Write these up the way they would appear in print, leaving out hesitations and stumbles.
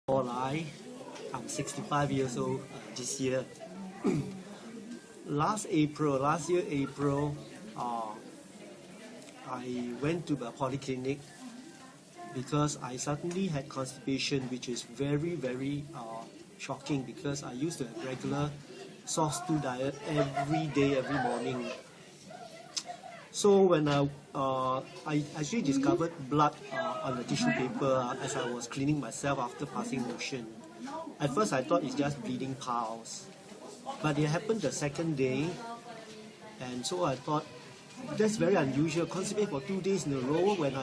I'm 65 years old this year. Last year April, I went to the polyclinic because I suddenly had constipation, which is very shocking because I used to have regular soft stool diet every day, every morning. So when I actually discovered blood on the tissue paper as I was cleaning myself after passing motion. At first I thought it's just bleeding piles, but it happened the second day, and so I thought that's very unusual. Constipate for 2 days in a row when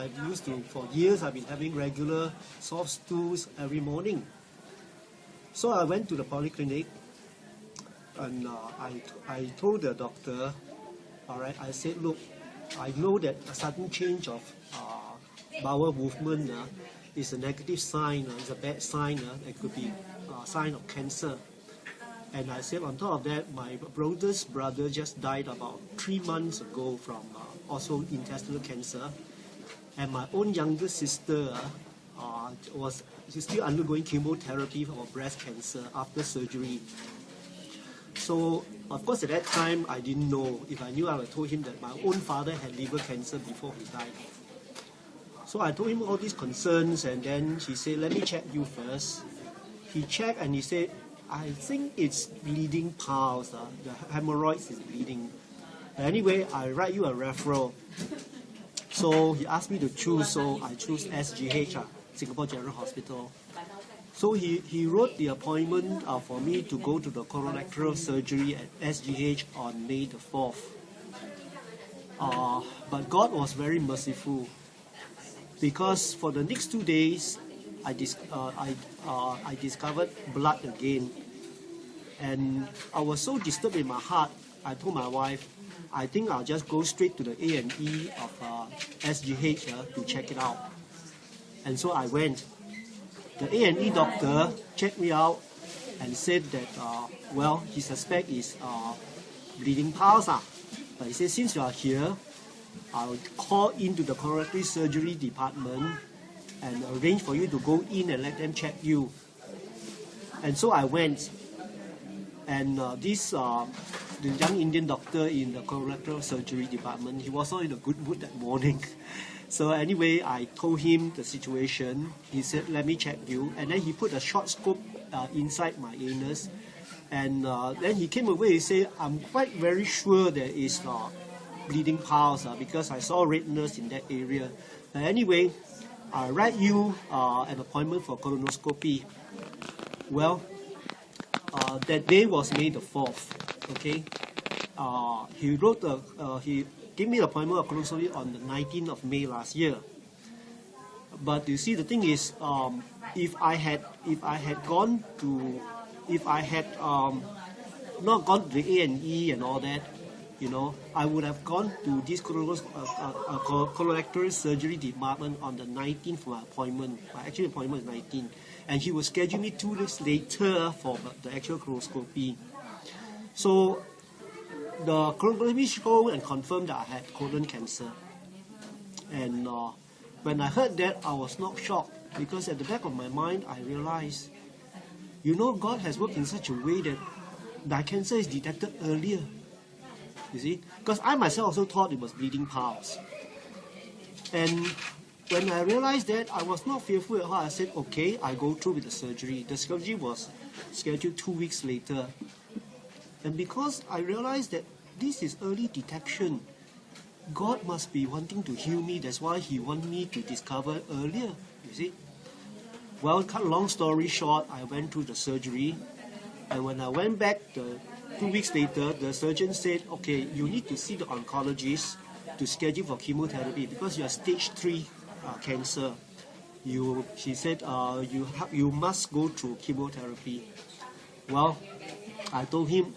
for years I've been having regular soft stools every morning. So I went to the polyclinic and I told the doctor, alright, I said, look, I know that a sudden change of bowel movement is a negative sign, it's a bad sign, it could be a sign of cancer. And I said, on top of that, my brother's brother just died about 3 months ago from also intestinal cancer. And my own younger sister she's still undergoing chemotherapy for breast cancer after surgery. So, of course, at that time, I didn't know. If I knew, I would have told him that my own father had liver cancer before he died. So I told him all these concerns, and then he said, let me check you first. He checked and he said, I think it's bleeding piles, the hemorrhoids is bleeding. Anyway, I write you a referral. So he asked me to choose, so I chose SGH, Singapore General Hospital. So he wrote the appointment for me to go to the colorectal surgery at SGH on May the 4th. But God was very merciful, because for the next 2 days, I discovered blood again. And I was so disturbed in my heart, I told my wife, I think I'll just go straight to the A&E of SGH to check it out. And so I went. The A&E doctor checked me out and said that, well, he suspects it's bleeding piles. But he said, since you are here, I'll call into the colorectal surgery department and arrange for you to go in and let them check you. And so I went. And the young Indian doctor in the colorectal surgery department, he was not in a good mood that morning. So anyway, I told him the situation. He said, let me check you. And then he put a short scope inside my anus. And then he came away and said, I'm quite very sure there is bleeding piles because I saw redness in that area. Anyway, I write you an appointment for colonoscopy. Well, that day was May the 4th. Okay, he gave me an appointment of colonoscopy on the 19th of May last year. But you see, the thing is, if I had not gone to the A&E and all that, you know, I would have gone to this colorectal surgery department on the 19th for my appointment. My actual appointment is 19th, and he will schedule me 2 days later for the actual colonoscopy. So the colonoscopy showed and confirmed that I had colon cancer. And when I heard that, I was not shocked, because at the back of my mind, I realized, you know, God has worked in such a way that my cancer is detected earlier. You see, because I myself also thought it was bleeding piles. And when I realized that, I was not fearful at all. I said, okay, I go through with the surgery. The surgery was scheduled 2 weeks later. And because I realized that this is early detection, God must be wanting to heal me. That's why He wants me to discover earlier, you see. Well, cut a long story short, I went through the surgery. And when I went back 2 weeks later, the surgeon said, okay, you need to see the oncologist to schedule for chemotherapy because you are stage 3 cancer. She said, you must go through chemotherapy. Well, I told him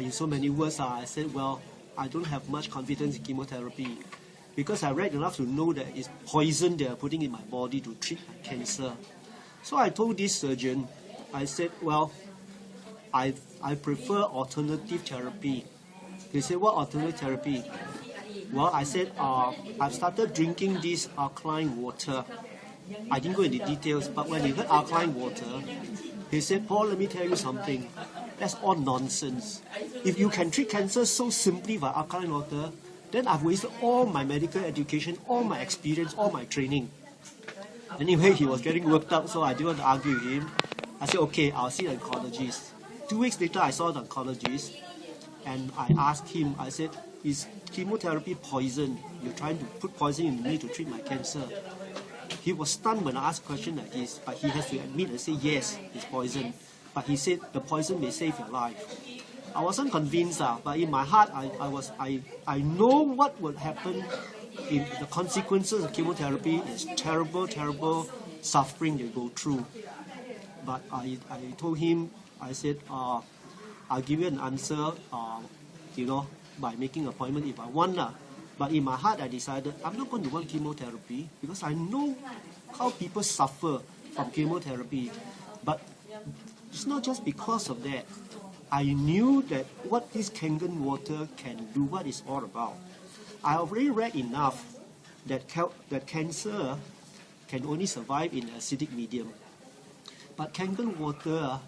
in so many words, I said, well, I don't have much confidence in chemotherapy because I read enough to know that it's poison they are putting in my body to treat my cancer. So I told this surgeon, I said, well, I prefer alternative therapy. They said, what alternative therapy? Well, I said, I've started drinking this alkaline water. I didn't go into details, but when he heard alkaline water, he said, Paul, let me tell you something. That's all nonsense. If you can treat cancer so simply by alkaline water, then I've wasted all my medical education, all my experience, all my training. Anyway, he was getting worked up, so I didn't want to argue with him. I said, okay, I'll see the oncologist. 2 weeks later, I saw the oncologist, and I asked him, I said, is chemotherapy poison? You're trying to put poison in me to treat my cancer. He was stunned when I asked a question like this, but he has to admit and say, yes, it's poison. But he said, the poison may save your life. I wasn't convinced, but in my heart, I know what would happen. In the consequences of chemotherapy is terrible, terrible suffering you go through. But I told him, I said, I'll give you an answer, by making an appointment if I want. But in my heart, I decided I'm not going to want chemotherapy because I know how people suffer from chemotherapy. But it's not just because of that. I knew that what this Kangen water can do, what it's all about. I already read enough that cancer can only survive in acidic medium. But Kangen water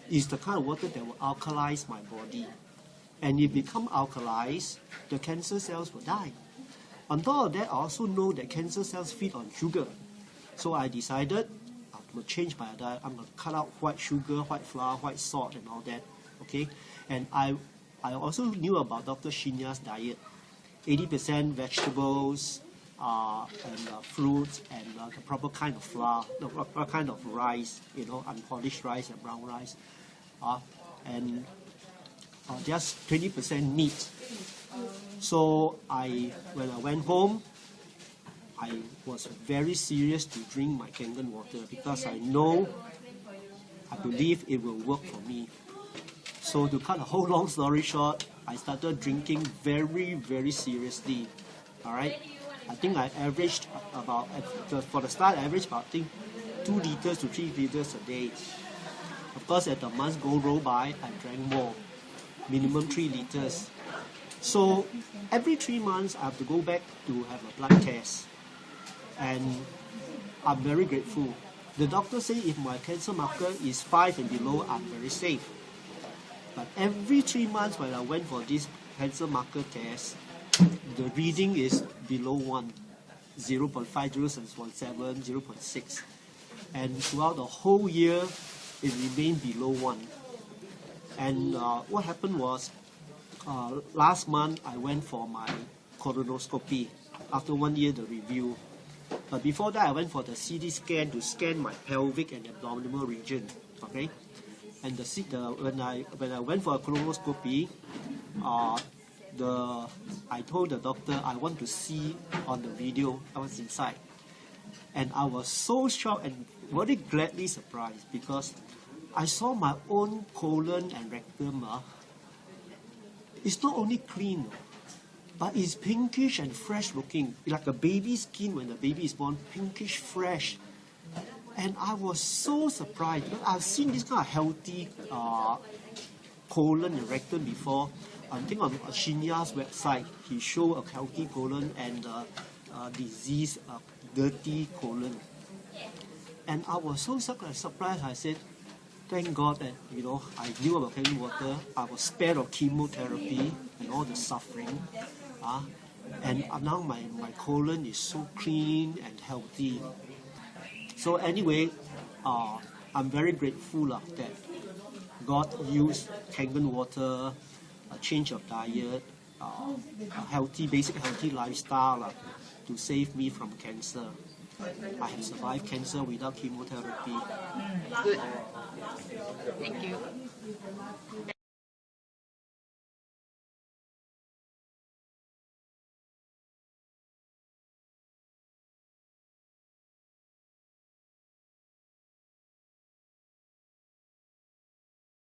is the kind of water that will alkalize my body. And if it become alkalized, the cancer cells will die. On top of that, I also know that cancer cells feed on sugar. So I decided I'm going to change my diet. I'm going to cut out white sugar, white flour, white salt, and all that. Okay? And I also knew about Dr. Shinya's diet. 80% vegetables, and fruits, and the proper kind of flour, the proper kind of rice, unpolished rice and brown rice. And just 20% meat. So when I went home, I was very serious to drink my Kangen water because I believe it will work for me. So to cut a whole long story short, I started drinking very, very seriously. All right, I think I averaged about, for the start, I averaged about 2 liters to 3 liters a day. Of course, as the months go by, I drank more, minimum 3 liters. So every 3 months, I have to go back to have a blood test. And I'm very grateful. The doctor said if my cancer marker is 5 and below, I'm very safe. But every 3 months when I went for this cancer marker test, the reading is below 1, 0.5, 0.7, 0.6. And throughout the whole year, it remained below 1. And what happened was, last month I went for my colonoscopy. After 1 year, the review. But before that, I went for the CT scan to scan my pelvic and abdominal region. Okay, and when I went for a colonoscopy, I told the doctor I want to see on the video I was inside, and I was so shocked and very gladly surprised because I saw my own colon and rectum. It's not only clean, but it's pinkish and fresh looking, like a baby's skin when the baby is born, pinkish fresh. And I was so surprised because I've seen this kind of healthy colon and rectum before. I think on Shinya's website, he showed a healthy colon and diseased, dirty colon. And I was so surprised. I said, thank God that I knew about Kangen water. I was spared of chemotherapy and all the suffering. And now my colon is so clean and healthy. So anyway, I'm very grateful that God used Kangen water, a change of diet, a basic healthy lifestyle to save me from cancer. I have survived cancer without chemotherapy. Good. Thank you.